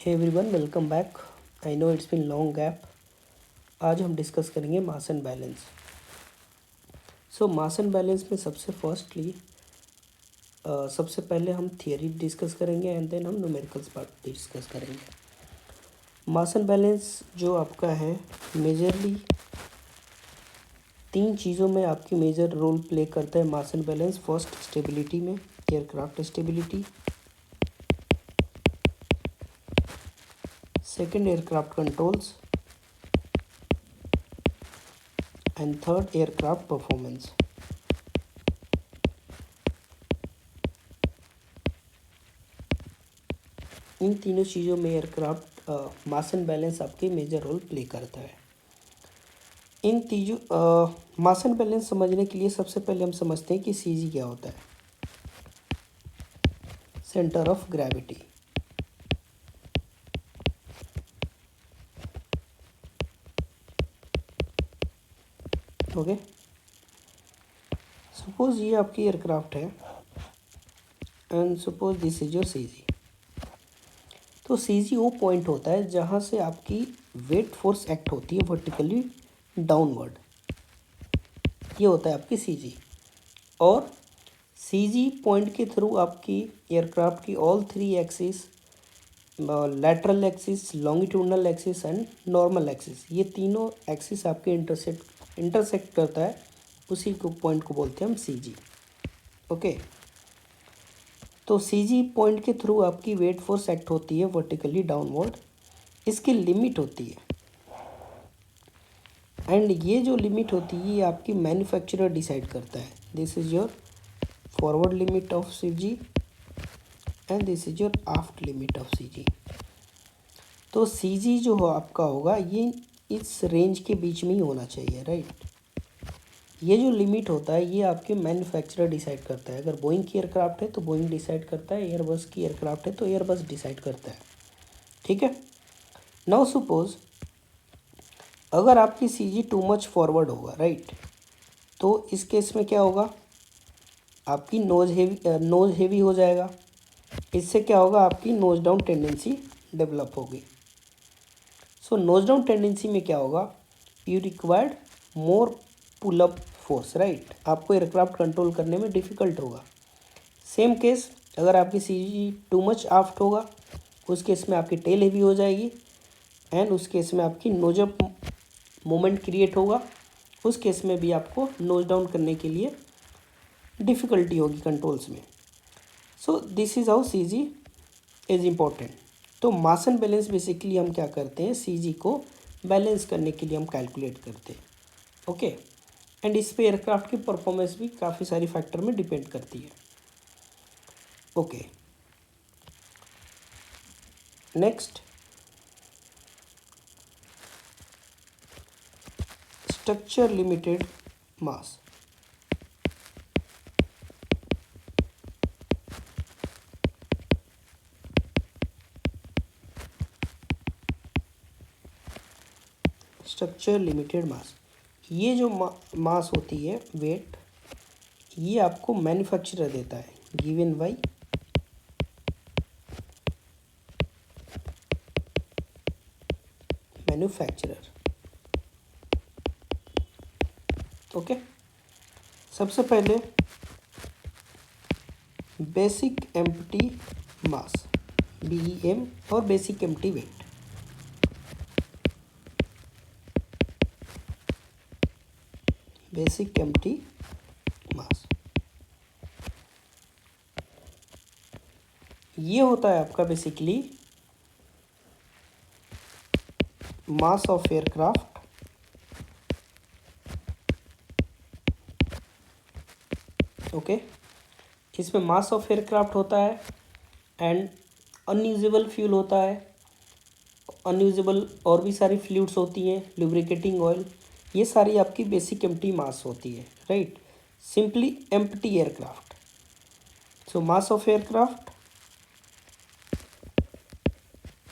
Hey everyone, welcome back. I know it's been long gap. आज हम discuss करेंगे mass and balance. Mass and balance में सबसे पहले हम थियरी डिस्कस करेंगे एंड देन हम न्यूमेरिकल्स पार्ट डिस्कस करेंगे। मास एंड बैलेंस जो आपका है मेजरली 3 चीज़ों में आपकी मेजर रोल प्ले करता है mass and balance. First, stability में, aircraft stability. Second, aircraft controls. And third, aircraft performance. इन तीनों चीज़ों में एयरक्राफ्ट मास एंड बैलेंस आपके मेजर रोल प्ले करता है। इन तीनों मास एंड बैलेंस समझने के लिए सबसे पहले हम समझते हैं कि सीजी क्या होता है। Centre of gravity. Okay, suppose ये आपकी एयरक्राफ्ट है and suppose this is your CG. तो सीजी वो पॉइंट होता है जहाँ से आपकी वेट फोर्स एक्ट होती है वर्टिकली डाउनवर्ड। ये होता है आपकी सीजी। और सीजी पॉइंट के थ्रू आपकी एयरक्राफ्ट की all 3 axis, lateral axis, longitudinal axis and normal axis, ये तीनों एक्सिस आपके इंटरसेक्ट करता है। उसी को पॉइंट को बोलते हैं हम सीजी। ओके, तो सीजी पॉइंट के थ्रू आपकी वेट फोर्स एक्ट होती है वर्टिकली डाउनवर्ड। इसकी लिमिट होती है एंड ये जो लिमिट होती है ये आपकी मैन्युफैक्चरर डिसाइड करता है। This is your forward limit of CG and this is your aft limit of CG. तो सीजी जो हो आपका होगा ये इस रेंज के बीच में ही होना चाहिए, राइट। ये जो लिमिट होता है ये आपके मैन्युफैक्चरर डिसाइड करता है। अगर बोइंग की एयरक्राफ्ट है तो बोइंग डिसाइड करता है, एयरबस की एयरक्राफ्ट है तो एयरबस डिसाइड करता है। ठीक है, नाउ सपोज अगर आपकी सीजी टू मच फॉरवर्ड होगा, राइट, तो इस केस में क्या होगा, आपकी नोज हेवी हो जाएगा। इससे क्या होगा, आपकी नोज डाउन टेंडेंसी डेवलप होगी। सो नोज डाउन टेंडेंसी में क्या होगा, you required more pull up force, right. आपको एयरक्राफ्ट कंट्रोल करने में डिफ़िकल्ट होगा। सेम केस अगर आपकी सीजी टू मच आफ्ट होगा, उस केस में आपकी टेल हेवी हो जाएगी एंड उस केस में आपकी नोज अप मोमेंट क्रिएट होगा। उस केस में भी आपको नोज डाउन करने के लिए डिफ़िकल्टी होगी कंट्रोल्स में। So this is how CG is important. तो मास एंड बैलेंस बेसिकली हम क्या करते हैं, सीजी को बैलेंस करने के लिए हम कैलकुलेट करते हैं। ओके, एंड इस पे एयरक्राफ्ट की परफॉर्मेंस भी काफ़ी सारी फैक्टर में डिपेंड करती है। ओके, नेक्स्ट, स्ट्रक्चर लिमिटेड मास। स्ट्रक्चर लिमिटेड मास, ये जो मास होती है वेट, ये आपको मैन्युफैक्चरर देता है, गिवन बाय मैन्युफैक्चरर। ओके, सबसे पहले बेसिक एम्प्टी मास, BEM, और basic empty weight. Basic empty mass ये होता है आपका basically mass of aircraft okay. इसमें मास ऑफ एयरक्राफ्ट होता है एंड अनयूजेबल फ्यूल होता है, अनयूजेबल और भी सारी फ्लूइड्स होती हैं, लुब्रिकेटिंग ऑयल, ये सारी आपकी बेसिक एम्प्टी मास होती है, right. Simply empty aircraft. So mass of aircraft,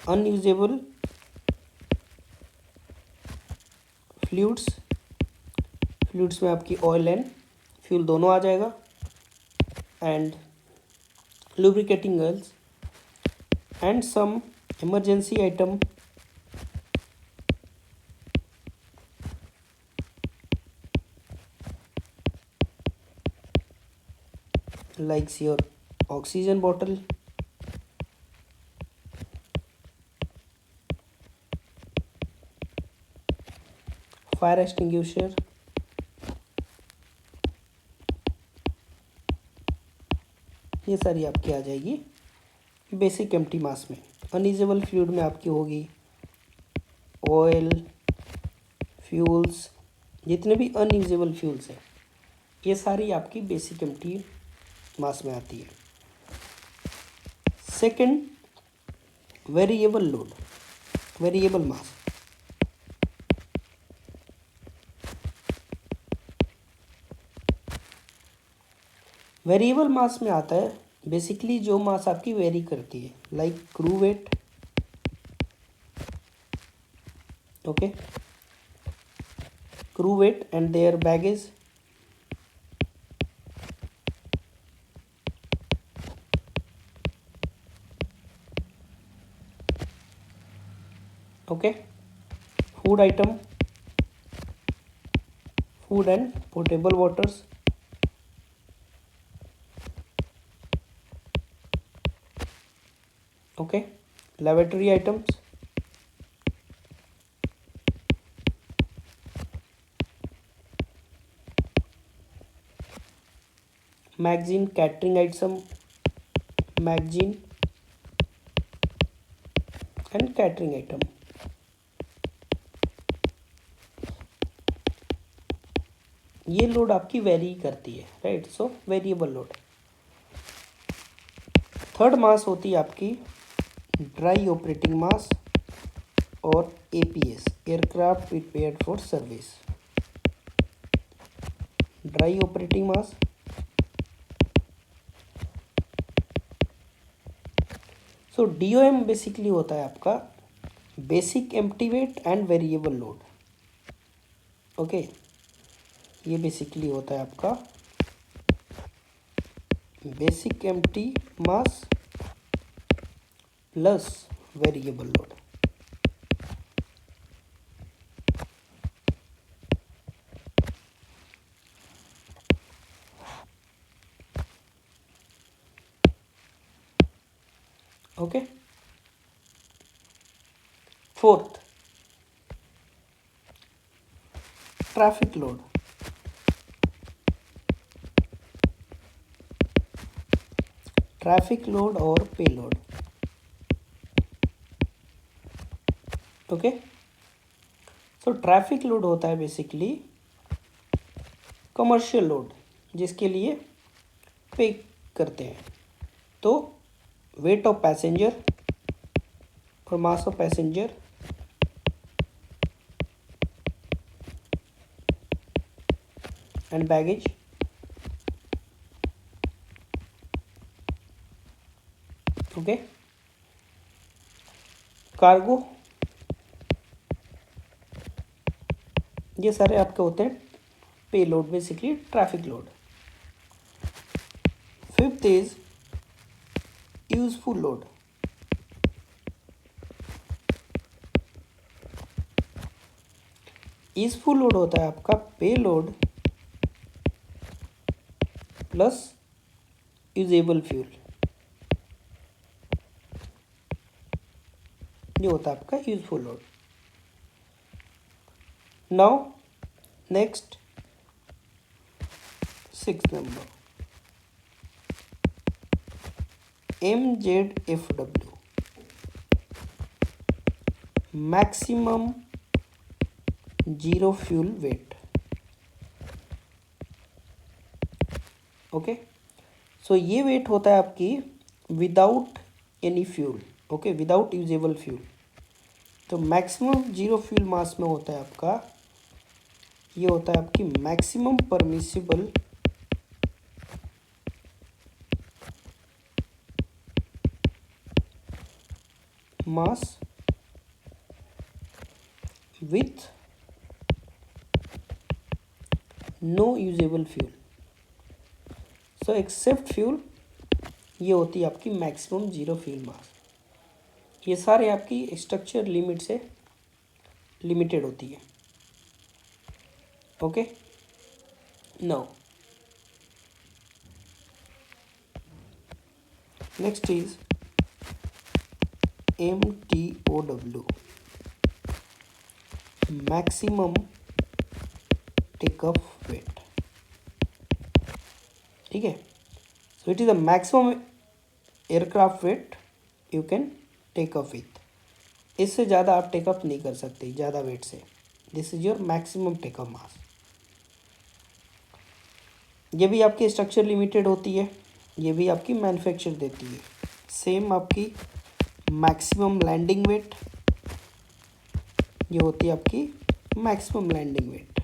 unusable fluids, fluids में आपकी ऑयल एंड फ्यूल दोनों आ जाएगा, and lubricating oils and some emergency item likes your oxygen bottle, fire extinguisher, ये सारी आपकी आ जाएगी बेसिक एम्प्टी मास में। अनयूजेबल फ्लूइड में आपकी होगी ऑयल, फ्यूल्स, जितने भी अनयूजेबल फ्यूल्स हैं ये सारी आपकी बेसिक एम्प्टी मास में आती है। सेकंड, वेरिएबल लोड, वेरिएबल मास। वेरिएबल मास में आता है बेसिकली जो मास आपकी वेरी करती है, like crew weight, okay, crew weight and their baggage, okay, food item, food and portable waters, okay, laboratory items, magazine, catering item, magazine and catering item, ये load आपकी vary करती है, right, so variable load. Third mass होती है आपकी dry operating mass और APS, aircraft prepared for service. Dry operating mass, so DOM basically होता है आपका basic empty weight and variable load, okay, ये बेसिकली होता है आपका basic empty mass plus variable load. Okay, fourth, traffic load. Traffic load और payload, okay, so traffic load होता है बेसिकली कमर्शियल लोड जिसके लिए पे करते हैं। तो वेट ऑफ पैसेंजर और mass of passenger, and baggage, okay, cargo, ये सारे आपके होते हैं पे load, basically traffic load. Fifth is useful load. Useful load होता है आपका पे लोड प्लस यूजेबल फ्यूल, ये होता है आपका useful load. Now next 6th number, MZFW, maximum zero fuel weight, okay, so ये वेट होता है आपकी without any fuel, okay, without usable fuel. तो मैक्सिमम जीरो फ्यूल मास में होता है आपका, ये होता है आपकी maximum permissible mass with no usable fuel, so except fuel, ये होती है आपकी मैक्सिमम जीरो फ्यूल मास। ये सारे आपकी स्ट्रक्चर लिमिट से लिमिटेड होती है। Okay, now next is MTOW, maximum take off weight. ठीक है, so it is the maximum aircraft weight you can take off with. इससे ज़्यादा आप टेकअप नहीं कर सकते ज़्यादा वेट से। This is your maximum take off mass. ये भी आपकी स्ट्रक्चर लिमिटेड होती है, ये भी आपकी मैन्युफैक्चर देती है। सेम आपकी मैक्सिमम लैंडिंग वेट, ये होती है आपकी maximum landing weight,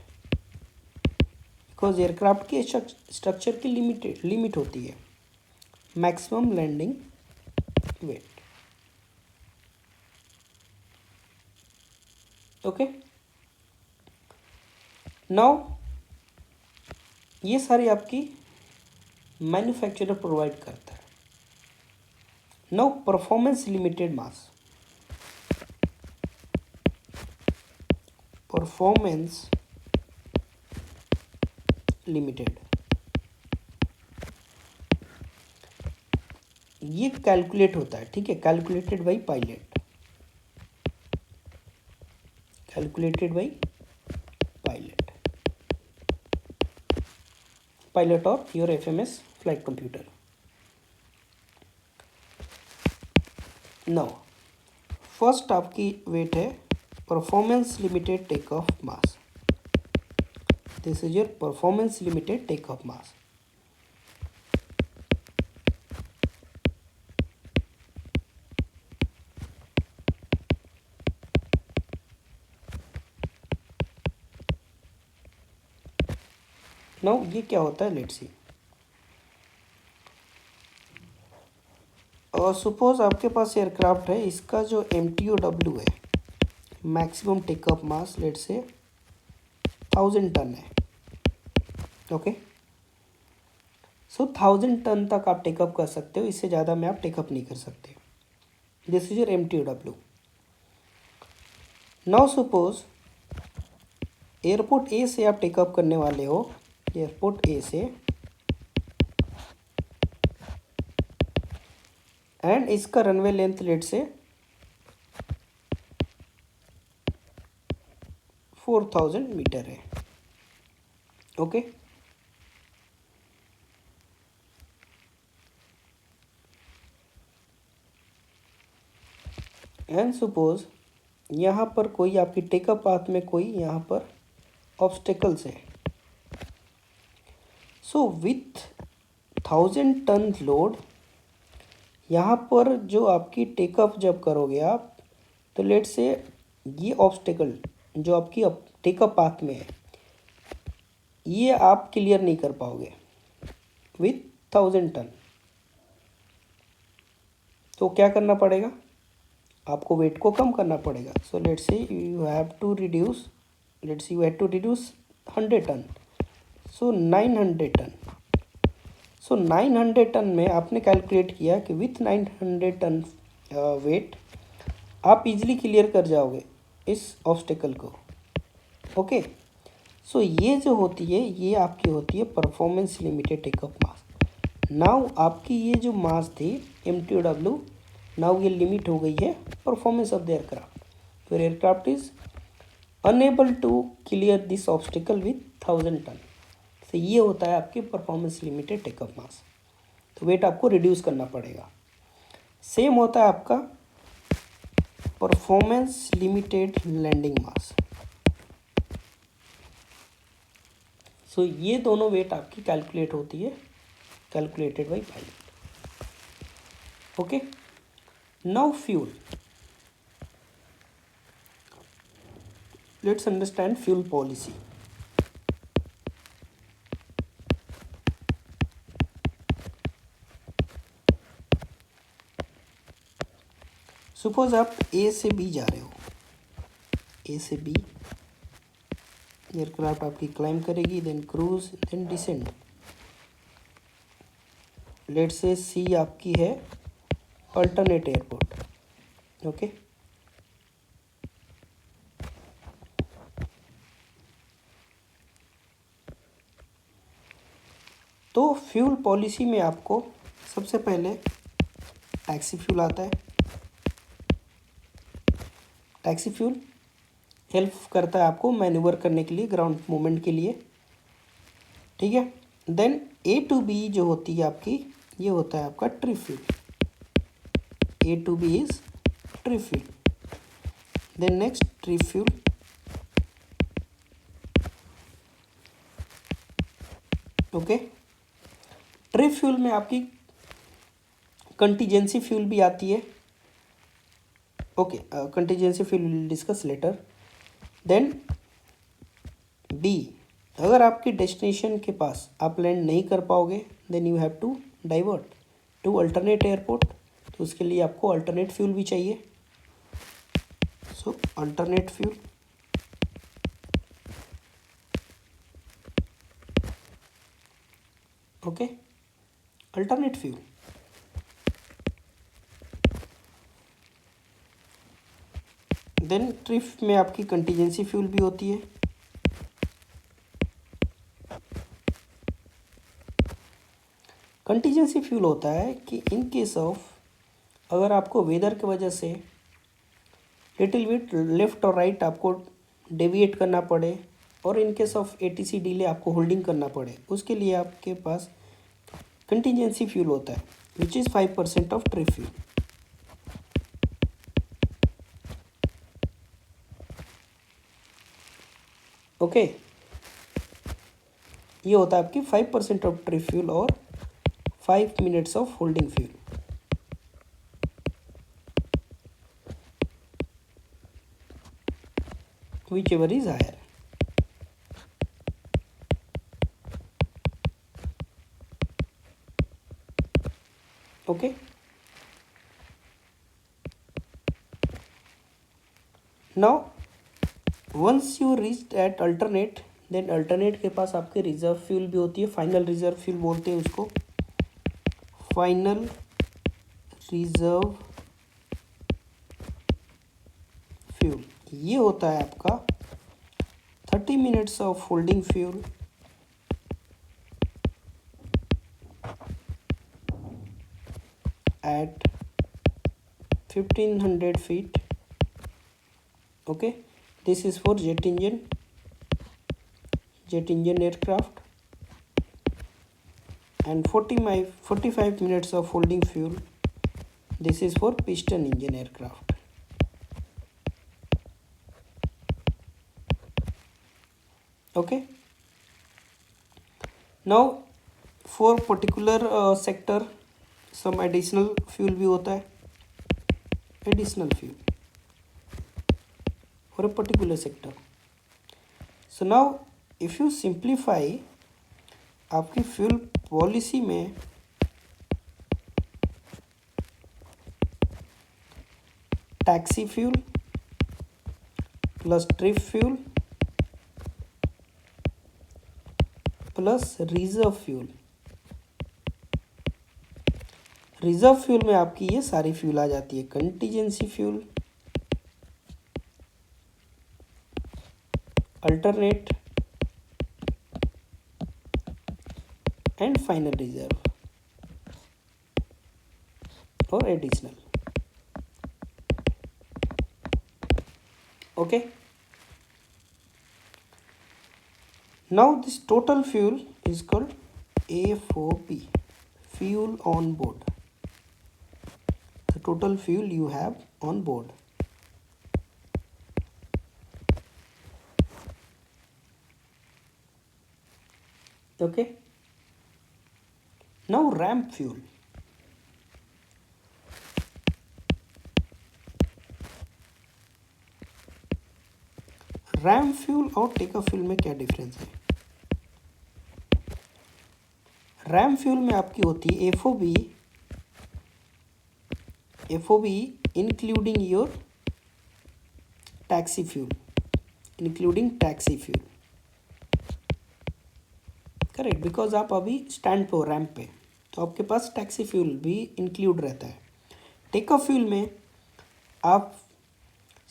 because aircraft की स्ट्रक्चर की लिमिट होती है maximum landing weight. Okay, now ये सारी आपकी मैन्युफैक्चरर प्रोवाइड करता है। Now performance limited mass, performance limited, ये कैलकुलेट होता है। ठीक है, calculated by pilot, calculated by pilot और your FMS flight computer. Now first आपकी वेट है performance limited take off mass. This is your performance limited take off mass. Now ये क्या होता है, लेट्स सी। और सपोज आपके पास एयरक्राफ्ट है, इसका जो MTOW है, maximum takeoff mass, let's say 1000 ton है। ओके, सो 1000 टन तक आप टेकअप कर सकते हो, इससे ज़्यादा में आप टेकअप नहीं कर सकते। This is your MTOW। Now suppose airport A से आप टेकअप करने वाले हो, एयरपोर्ट ए से, एंड इसका रनवे लेंथ लेट से 4000 मीटर है। ओके, एंड सपोज यहाँ पर कोई आपकी टेकअप पाथ में कोई यहाँ पर ऑब्स्टेकल्स है। सो विथ 1000 टन लोड, यहाँ पर जो आपकी टेकअप जब करोगे आप, तो लेट से ये ऑब्स्टेकल जो आपकी टेकअप पाथ में है, ये आप क्लियर नहीं कर पाओगे विथ 1000 टन। तो क्या करना पड़ेगा, आपको वेट को कम करना पड़ेगा। So let's say you have to reduce, let's you have to reduce 100 tonne, so 900 tonne. So 900 tonne में आपने कैलकुलेट किया कि विथ 900 टन वेट आप इजीली क्लियर कर जाओगे इस ऑब्स्टेकल को। ओके, सो ये जो होती है, ये आपकी होती है परफॉर्मेंस लिमिटेड टेकअप मास। नाउ आपकी ये जो मास थी MTOW, नाउ ये लिमिट हो गई है performance of the aircraft. Your aircraft is unable to clear this obstacle with 1000 tonne. तो ये होता है आपकी परफॉर्मेंस लिमिटेड टेकअप मास। तो वेट आपको रिड्यूस करना पड़ेगा। सेम होता है आपका performance limited landing mass. So ये दोनों वेट आपकी कैलकुलेट होती है, calculated by pilot. Okay, now fuel, let's understand fuel policy. Suppose आप ए से बी जा रहे हो, ए से बी एयरक्राफ्ट आपकी क्लाइंब करेगी, then cruise, then descend. Let's say C आपकी है अल्टरनेट एयरपोर्ट, ओके। तो फ्यूल पॉलिसी में आपको सबसे पहले टैक्सी फ्यूल आता है। टैक्सी फ्यूल हेल्प करता है आपको मैन्यूवर करने के लिए, ग्राउंड मूवमेंट के लिए, ठीक है। देन ए टू बी जो होती है आपकी, ये होता है आपका trip fuel. A to B is trip fuel. Then next trip fuel, okay. Trip fuel में आपकी कंटीजेंसी फ्यूल भी आती है, ओके। Contingency fuel will discuss later. Then B, अगर आपकी डेस्टिनेशन के पास आप लैंड नहीं कर पाओगे, then you have to divert to alternate airport. तो उसके लिए आपको अल्टरनेट फ्यूल भी चाहिए। So alternate fuel, okay, alternate fuel. Then trip में आपकी कंटीजेंसी फ्यूल भी होती है। कंटीजेंसी फ्यूल होता है कि इन केस ऑफ, अगर आपको वेदर की वजह से लिटिल बिट लेफ्ट और राइट आपको डेविएट करना पड़े, और in case of ATC delay आपको होल्डिंग करना पड़े, उसके लिए आपके पास कंटीजेंसी फ्यूल होता है, which is 5% of trip fuel. Okay, ये होता है आपकी 5% ऑफ ट्रिप फ्यूल और 5 minutes of holding fuel. whichever is higher. Okay. Now once you reach at alternate, then alternate के पास आपके रिजर्व फ्यूल भी होती है, फाइनल रिजर्व फ्यूल बोलते हैं उसको, फाइनल रिजर्व फ्यूल। ये होता है आपका 30 minutes of holding fuel at 1500 feet. Okay, this is for jet engine aircraft, and 45 minutes of holding fuel, this is for piston engine aircraft. Okay, now for particular sector some additional fuel भी होता है, additional fuel for a particular sector. So now if you simplify, आपकी fuel policy में taxi fuel plus trip fuel plus reserve fuel, reserve fuel में आपकी ये सारी fuel आ जाती है, contingency fuel, alternate and final reserve और additional. Okay, now this total fuel is called FOB, fuel on board, the total fuel you have on board. Okay, now ramp fuel. RAM fuel और take off fuel में क्या difference है? RAM fuel में आपकी होती है FOB including your taxi fuel, correct, because आप अभी स्टैंड पे हो रैम्प पे, तो आपके पास टैक्सी फ्यूल भी इंक्लूड रहता है। टेक ऑफ फ्यूल में आप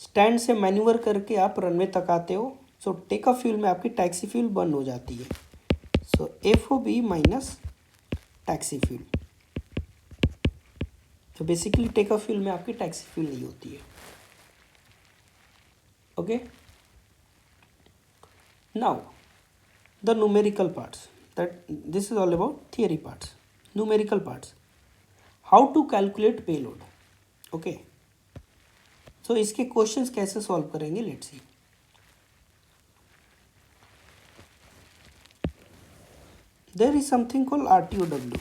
स्टैंड से मैन्यूवर करके आप रनवे तक आते हो, सो टेक ऑफ फ्यूल में आपकी टैक्सी फ्यूल बर्न हो जाती है। So FOB minus taxi fuel. तो बेसिकली टेक ऑफ फ्यूल में आपकी टैक्सी फ्यूल नहीं होती है। Okay, now the numerical parts, that this is all about theory parts. Numerical parts, how to calculate payload. Okay, so इसके questions कैसे solve करेंगे, let's see. There is something called RTOW,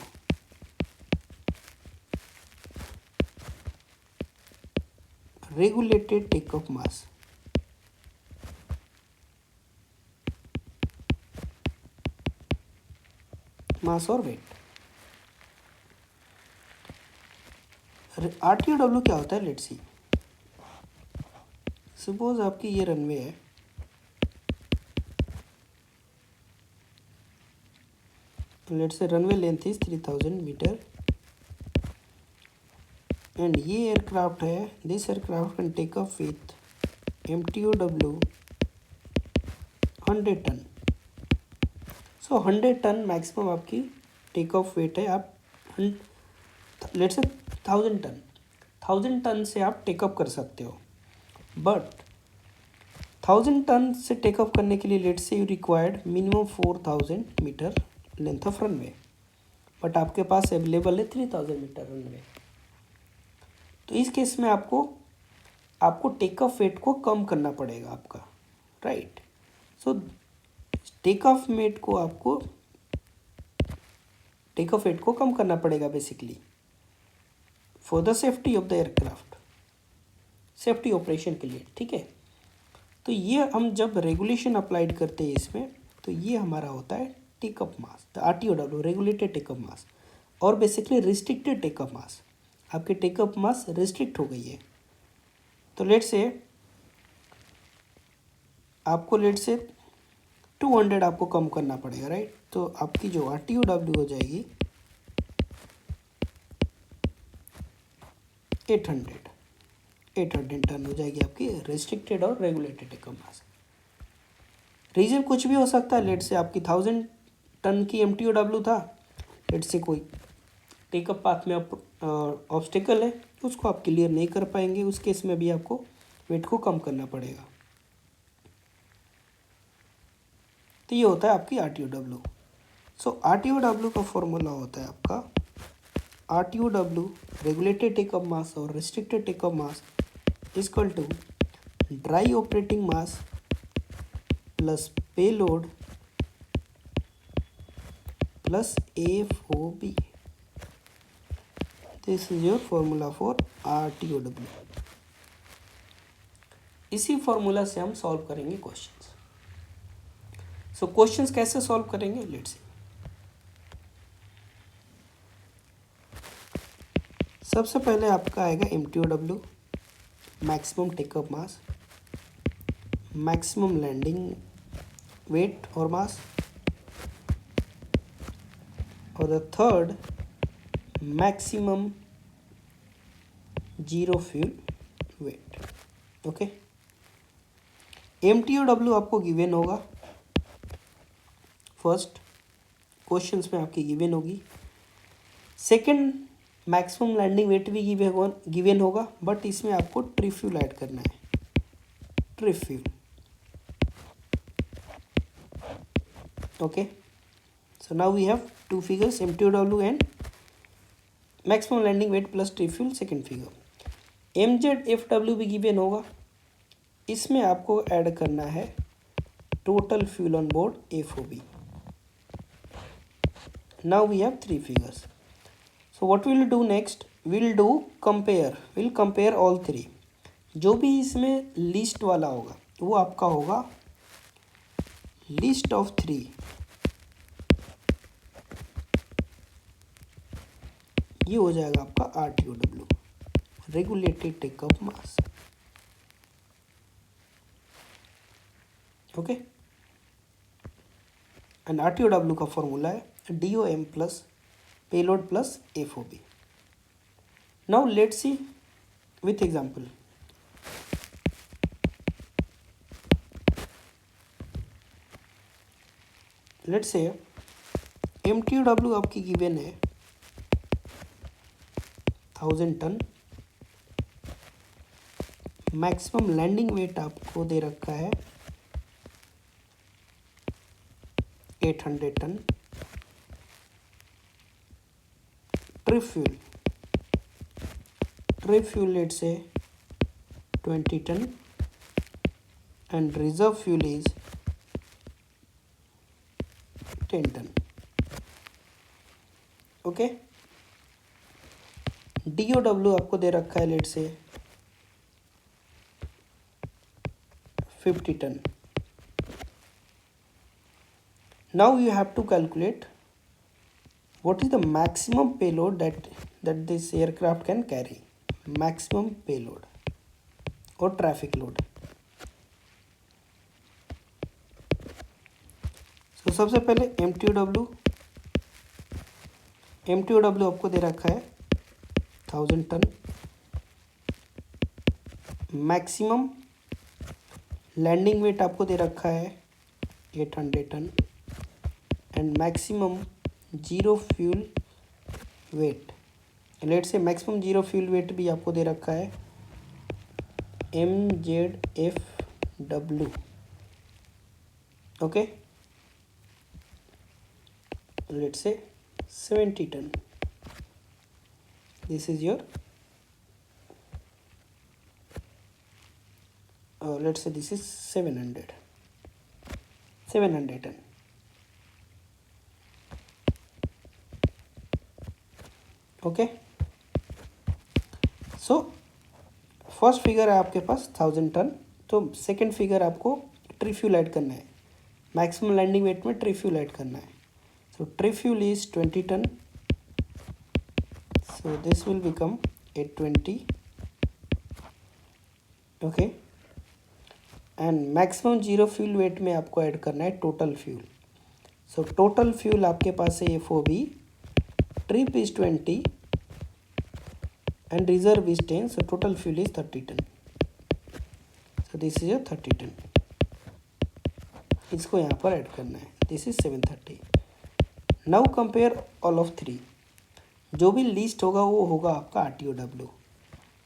regulated takeoff mass। Mass और weight. RTOW क्या होता है, let's see. Suppose आपकी ये runway है, let's say runway length is 3000 metre and ये एयरक्राफ्ट है, this aircraft can take off with MTOW 100 tonne. So 100 tonne maximum आपकी टेक ऑफ वेट है। आप लेट्स से 1000 टन से आप टेकअप कर सकते हो, बट 1000 टन से टेकअप करने के लिए let's say you required minimum 4000 metre length of runway, but आपके पास अवेलेबल है 3000 मीटर रनवे। तो इस केस में आपको टेक ऑफ वेट को कम करना पड़ेगा आपका, right. So take off weight को कम करना पड़ेगा basically for the safety of the aircraft, safety operation के लिए, ठीक है। तो ये हम जब रेगुलेशन अप्लाइड करते हैं इसमें, तो ये हमारा होता है takeoff mass, the RTOW, regulated takeoff mass, और बेसिकली रिस्ट्रिक्टेड टेकअप मास। आपकी टेकअप मास रिस्ट्रिक्ट हो गई है। तो लेट्स से आपको 200 आपको कम करना पड़ेगा, राइट। तो आपकी जो RTOW हो जाएगी 800 टन हो जाएगी आपकी रेस्ट्रिक्टेड और रेगुलेटेड टेकअप मास। रीजन कुछ भी हो सकता है, लेट्स से आपकी 1000 टन की MTOW था, लेट्स से कोई टेकअप पाथ में ऑब्स्टिकल है, उसको आप क्लियर नहीं कर पाएंगे, उस केस में भी आपको वेट को कम करना पड़ेगा। तो ये होता है आपकी RTOW। सो RTOW का फॉर्मूला होता है आपका RTOW, रेगुलेटेड टेकअप मास और restricted takeoff mass equal to dry operating mass plus payload plus FOB। This is your formula for RTOW। इसी फॉर्मूला से हम सॉल्व करेंगे क्वेश्चंस। सो क्वेश्चंस कैसे सॉल्व करेंगे, लेट्स सी। सबसे पहले आपका आएगा MTOW, maximum takeoff mass, maximum landing weight और मास, और the third maximum zero fuel weight. Okay, MTOW आपको गिवन होगा, फर्स्ट क्वेश्चंस में आपकी गिवन होगी। सेकंड, मैक्सिमम लैंडिंग वेट भी गिवन होगा, बट इसमें आपको ट्रिप फ्यूल ऐड करना है, trip fuel. Okay, so now we have two figures, MTOW and maximum landing weight plus trip fuel, second figure. MZFW भी गिवन होगा, इसमें आपको ऐड करना है total fuel on board FOB। Now we have three figures. So what will do next, will compare all three. जो भी इसमें list वाला होगा वो आपका होगा लिस्ट ऑफ थ्री, ये हो जाएगा आपका RTOW, regulated takeoff mass. Okay, and RTOW का फॉर्मूला है DOM plus payload plus FOB। Now let's see with example. Let's say MTW आपकी गिवन है 1000 टन, मैक्सिमम लैंडिंग वेट आपको दे रखा है 800 ton, trip fuel let's say 20 ton and reserve fuel is 10 ton. Okay, DOW आपको दे रखा है let say 50 ton. Now you have to calculate what is the maximum payload that this aircraft can carry, maximum payload or traffic load. तो सबसे पहले MTOW आपको दे रखा है 1000 टन, मैक्सिमम लैंडिंग वेट आपको दे रखा है 800 ton and maximum zero fuel weight, let say maximum zero fuel weight भी आपको दे रखा है MZFW. Okay, let's say 70 ton. This is your let's say this is 700 ton. Okay, so first figure है आपके पास 1000 टन, तो सेकंड फिगर आपको tree fuel add करना है, मैक्सिमम लैंडिंग वेट में ट्री फ्यूल ऐड करना है. So tree fuel is 20 ton. So this will become 820. Okay. And maximum zero fuel weight में आपको ऐड करना है total fuel. So total fuel आपके पास है FOB, trip is 20 and reserve is 10. So total fuel is 30 ton. So this is your 30 ton. इसको यहाँ पर add करना है. This is 730. Now compare all of three, जो भी लीस्ट होगा वो होगा आपका RTOW.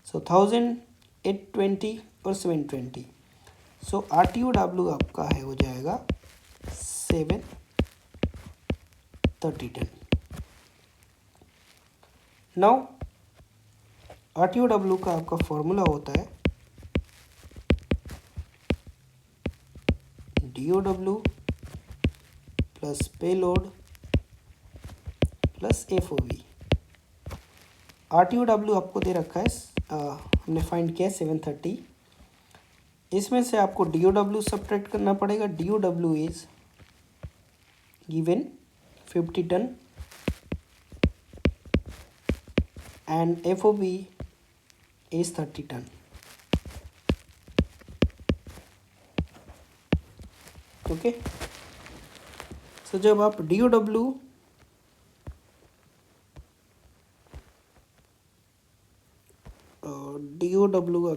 सो 1000, 820 और 720. सो RTOW आपका है हो जाएगा 730 टन. नाउ RTOW का आपका फॉर्मूला होता है DOW plus payload plus FOV. RTOW आपको दे रखा है हमने फाइंड किया 730. इसमें से आपको DOW सब्ट्रैक्ट करना पड़ेगा. DOW is given 50 ton and FOB is 30 ton. Okay, so जब आप DOW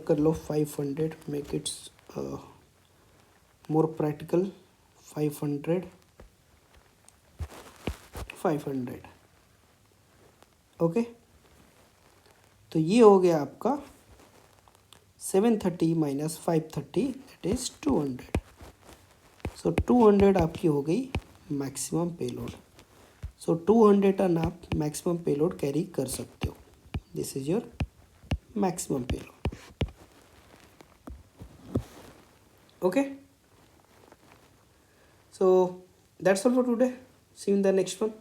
कर लो 500, make it's more practical. 500. Okay, तो ये हो गया आपका 730 माइनस 530 दैट इज 200. सो 200 आपकी हो गई मैक्सिमम पेलोड. सो 200 टन आप मैक्सिमम पेलोड कैरी कर सकते हो. This is your maximum payload. Okay, so that's all for today. See you in the next one.